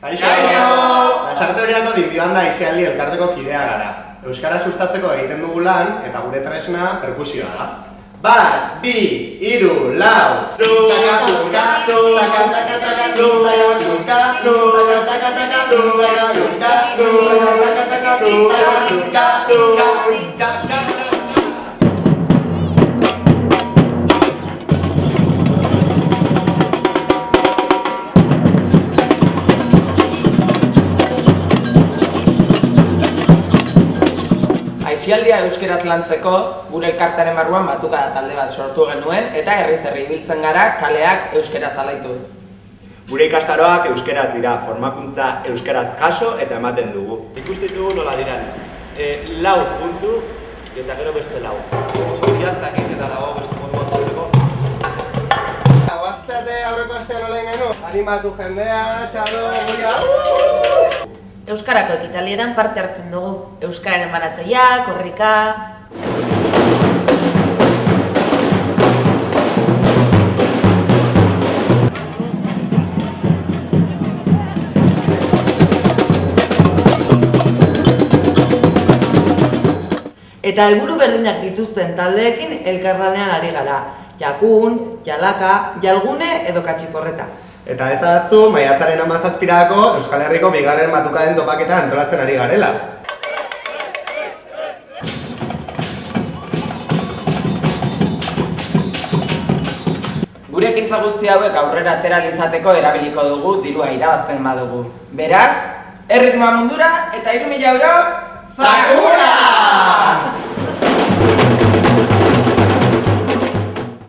Kaixo! Lasarte horiako Dinbibanda aisialdi elkarteko kidea gara. Euskara sustatzeko egiten dugu lan eta gure tresna perkusioa da. Bat, bi, hiru, lau! Aisialdia euskeraz lantzeko, gure elkartearen barruan batukada talde bat sortu genuen eta herriz herri ibiltzen gara kaleak euskeraz alaituz. Gure ikastaroak euskeraz dira, formakuntza euskeraz jaso eta ematen dugu. Ikusten dugu nola diran, lau puntu eta gero beste lau. Oso bilatzakin eta dago beste modu bat jotzeko. Guatzate aurreko astean olen genu, animatu jendea, txalo, guia! Euskarako ekitalietan parte hartzen dugu. Euskararen maratoia, korrika... Eta helburu berdinak dituzten taldeekin elkarlanean ari gara. Jakun, jalaka, jalgune edo katxiporreta. Eta ez ahaztu, maiatzaren 17irako Euskal Herriko bigarren batukaden topaketa antolatzen ari garela. Gure ekintza guzti hauek aurrera atera izateko erabiliko dugu dirua irabazten badugu. Beraz, erritmoa mundura eta 3.000 euro... Sakura!